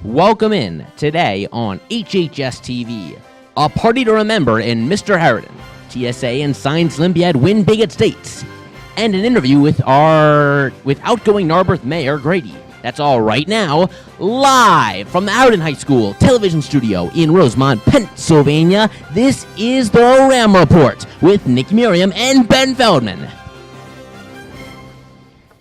Welcome in today on HHS-TV, a party to remember in Mr. Harriton, TSA and Science Olympiad win big at states, and an interview with outgoing Narberth Mayor Grady. That's all right now, live from the Harriton High School television studio in Rosemont, Pennsylvania. This is the Ram Report with Nick Merriam and Ben Feldman.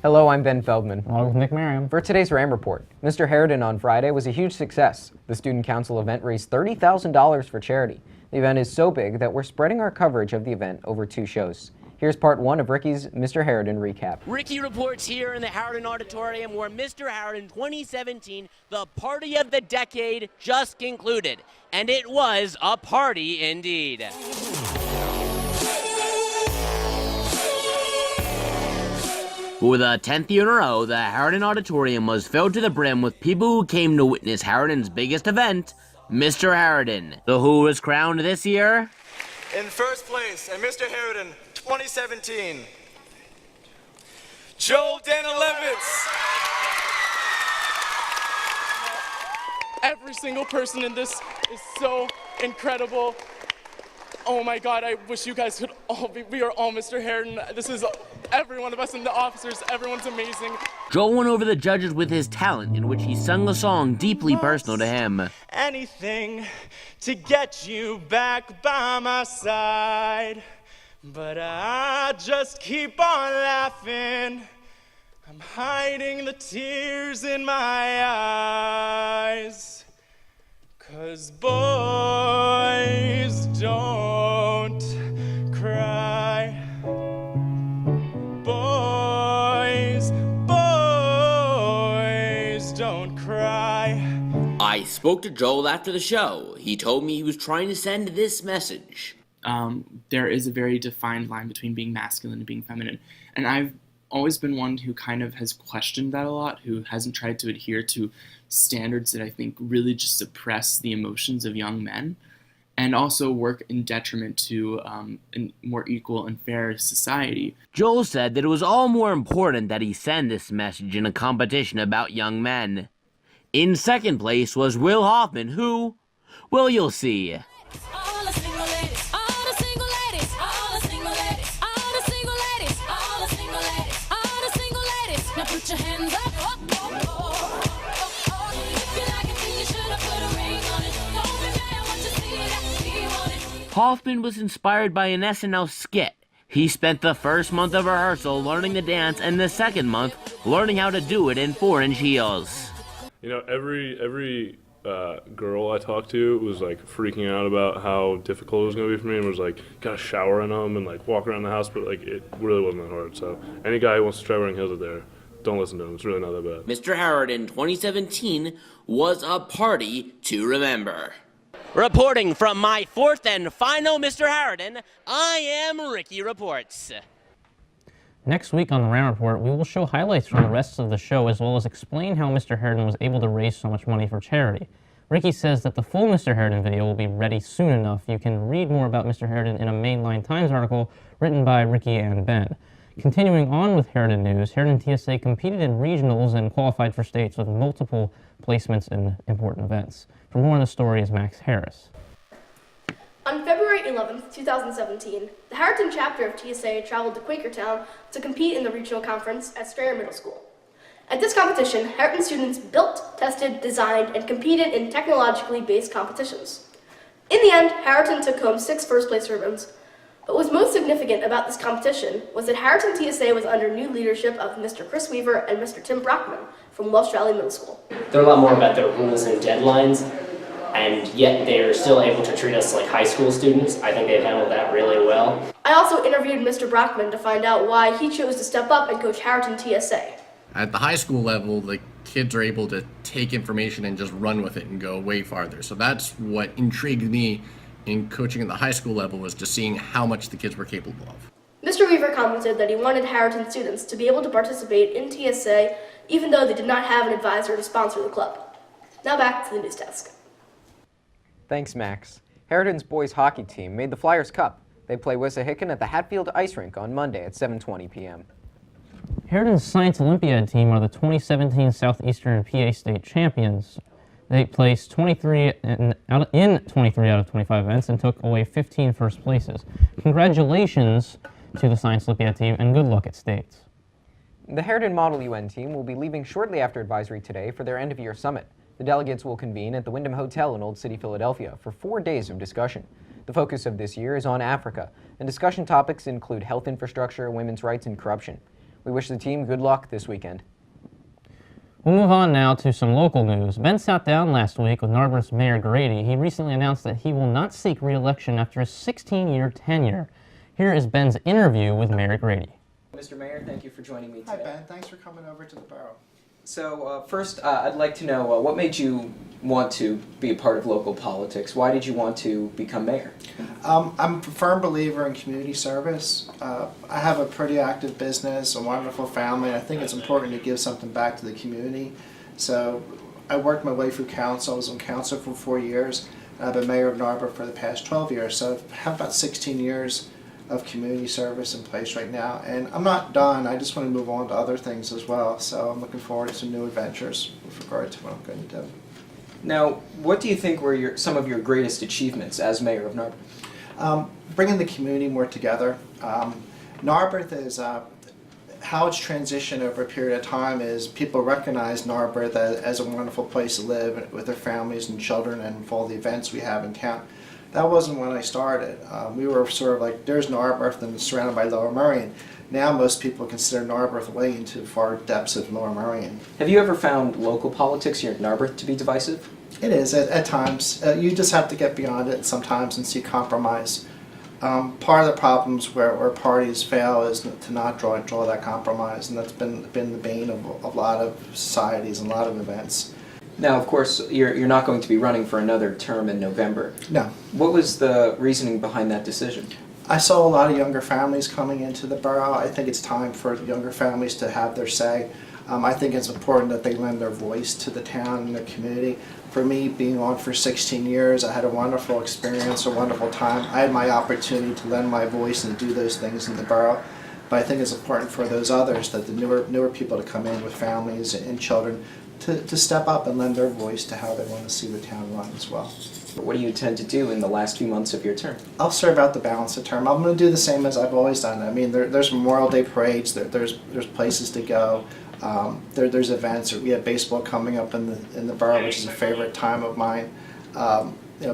Hello, I'm Ben Feldman. Along with Nick Merriam. For today's Ram Report, Mr. Harriton on Friday was a huge success. The Student Council event raised $30,000 for charity. The event is so big that we're spreading our coverage of the event over 2 shows. Here's part 1 of Ricky's Mr. Harriton recap. Ricky reports here in the Harriton Auditorium where Mr. Harriton 2017, the party of the decade, just concluded. And it was a party indeed. For the 10th year in a row, the Harriton Auditorium was filled to the brim with people who came to witness Harriton's biggest event, Mr. Harriton. So who was crowned this year? In first place, and Mr. Harriton 2017, Joel Danilevitz. Every single person in this is so incredible. Oh my God, I wish you guys could all be, we are all Mr. Harriton. This is every one of us and the officers, everyone's amazing. Joel went over the judges with his talent, in which he sung a song deeply personal to him. Anything to get you back by my side, but I just keep on laughing. I'm hiding the tears in my eyes, 'cause boys don't cry. Boys don't cry. I spoke to Joel after the show. He told me he was trying to send this message. There is a very defined line between being masculine and being feminine. And I've always been one who kind of has questioned that a lot, who hasn't tried to adhere to standards that I think really just suppress the emotions of young men and also work in detriment to a more equal and fair society. Joel said that it was all more important that he send this message in a competition about young men. In second place was Will Hoffman, who, well, you'll see. Hoffman was inspired by an SNL skit. He spent the first month of rehearsal learning the dance and the second month learning how to do it in 4-inch heels. You know, every girl I talked to was like freaking out about how difficult it was going to be for me, and was like, gotta shower in them and like walk around the house, but like it really wasn't that hard. So any guy who wants to try wearing heels out there, don't listen to him. It's really not that bad. Mr. Harriton 2017 was a party to remember. Reporting from my 4th and final Mr. Harriton, I am Ricky Reports. Next week on the Ram Report, we will show highlights from the rest of the show as well as explain how Mr. Harriton was able to raise so much money for charity. Ricky says that the full Mr. Harriton video will be ready soon enough. You can read more about Mr. Harriton in a Mainline Times article written by Ricky and Ben. Continuing on with Harriton news, Harriton TSA competed in regionals and qualified for states with multiple placements in important events. For more on the story is Max Harris. On February 11th, 2017, the Harriton chapter of TSA traveled to Quakertown to compete in the regional conference at Strayer Middle School. At this competition, Harriton students built, tested, designed, and competed in technologically based competitions. In the end, Harriton took home 6 first-place ribbons. But what was most significant about this competition was that Harriton TSA was under new leadership of Mr. Chris Weaver and Mr. Tim Brockman from Welsh Valley Middle School. They're a lot more about their rules and deadlines, and yet they're still able to treat us like high school students. I think they've handled that really well. I also interviewed Mr. Brockman to find out why he chose to step up and coach Harriton TSA. At the high school level, the kids are able to take information and just run with it and go way farther. So that's what intrigued me in coaching at the high school level, was just seeing how much the kids were capable of. Mr. Weaver commented that he wanted Harriton students to be able to participate in TSA even though they did not have an advisor to sponsor the club. Now back to the news desk. Thanks, Max. Harriton's boys hockey team made the Flyers Cup. They play Wissahickon at the Hatfield Ice Rink on Monday at 7:20 p.m. Harriton's Science Olympiad team are the 2017 Southeastern PA State champions. They placed 23 in 23 out of 25 events and took away 15 first places. Congratulations to the Science Olympiad team and good luck at States. The Harriton Model UN team will be leaving shortly after advisory today for their end-of-year summit. The delegates will convene at the Wyndham Hotel in Old City, Philadelphia for 4 days of discussion. The focus of this year is on Africa, and discussion topics include health infrastructure, women's rights, and corruption. We wish the team good luck this weekend. We'll move on now to some local news. Ben sat down last week with Narberth's Mayor Grady. He recently announced that he will not seek re-election after a 16-year tenure. Here is Ben's interview with Mayor Grady. Mr. Mayor, thank you for joining me today. Hi, Ben. Thanks for coming over to the borough. So first, I'd like to know what made you want to be a part of local politics? Why did you want to become mayor? I'm a firm believer in community service. I have a pretty active business, a wonderful family, and I think it's important to give something back to the community. So I worked my way through council. I was on council for 4 years. I've been mayor of Narberth for the past 12 years, so I have about 16 years of community service in place right now, and I'm not done. I just want to move on to other things as well, so I'm looking forward to some new adventures with regard to what I'm going to do. Now, what do you think were some of your greatest achievements as mayor of Narberth? Bringing the community more together. Narberth is, how it's transitioned over a period of time is people recognize Narberth as a wonderful place to live with their families and children and for all the events we have in town. That wasn't when I started. We were sort of like, there's Narberth and it's surrounded by Lower Merion. Now most people consider Narberth way into far depths of Lower Merion. Have you ever found local politics here in Narberth to be divisive? It is, at times. You just have to get beyond it sometimes and see compromise. Part of the problems where parties fail is to not draw that compromise, and that's been the bane of a lot of societies and a lot of events. Now, of course, you're not going to be running for another term in November. No. What was the reasoning behind that decision? I saw a lot of younger families coming into the borough. I think it's time for younger families to have their say. I think it's important that they lend their voice to the town and the community. For me, being on for 16 years, I had a wonderful experience, a wonderful time. I had my opportunity to lend my voice and do those things in the borough. But I think it's important for those others, that the newer people to come in with families and children, to step up and lend their voice to how they want to see the town run as well. What do you intend to do in the last few months of your term? I'll serve out the balance of term. I'm going to do the same as I've always done. I mean, there's Memorial Day parades, there's places to go, there's events. We have baseball coming up in the borough, which is a favorite time of mine.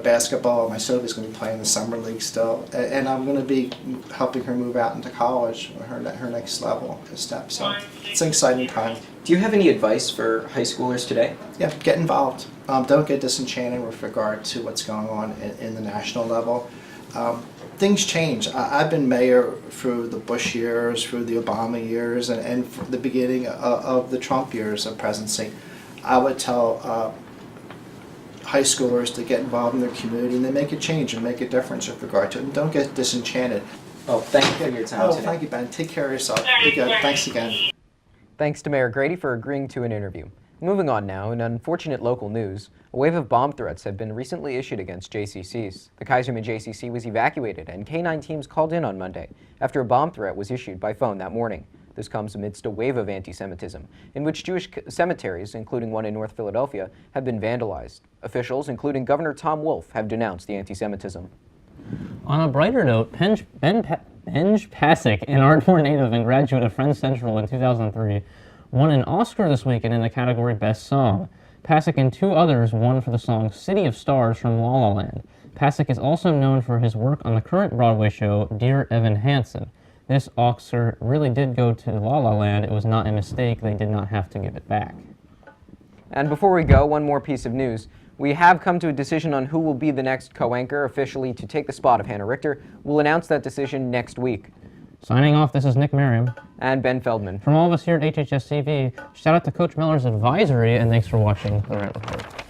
Basketball. My Sophie's going to be playing the summer league still, and I'm going to be helping her move out into college, her next level step. So it's an exciting time. Do you have any advice for high schoolers today? Yeah, get involved. Don't get disenchanted with regard to what's going on in the national level. Things change. I've been mayor through the Bush years, through the Obama years, and the beginning of the Trump years of presidency. I would tell high schoolers to get involved in their community and they make a change and make a difference with regard to it. And don't get disenchanted. Oh, thank you for your time today. Thank you, Ben. Take care of yourself. Be good. Thanks again. Thanks to Mayor Grady for agreeing to an interview. Moving on now, in unfortunate local news, a wave of bomb threats have been recently issued against JCCs. The Kaiserman JCC was evacuated and K-9 teams called in on Monday after a bomb threat was issued by phone that morning. This comes amidst a wave of anti-Semitism, in which Jewish cemeteries, including one in North Philadelphia, have been vandalized. Officials, including Governor Tom Wolf, have denounced the anti-Semitism. On a brighter note, Benj Pasek, an Ardmore native and graduate of Friends Central in 2003, won an Oscar this weekend in the category Best Song. Pasek and 2 others won for the song City of Stars from La La Land. Pasek is also known for his work on the current Broadway show Dear Evan Hansen. This Oscar really did go to La La Land. It was not a mistake. They did not have to give it back. And before we go, one more piece of news. We have come to a decision on who will be the next co-anchor officially to take the spot of Hannah Richter. We'll announce that decision next week. Signing off, this is Nick Merriam. And Ben Feldman. From all of us here at HHS TV, shout out to Coach Miller's advisory, and thanks for watching The Rant Report.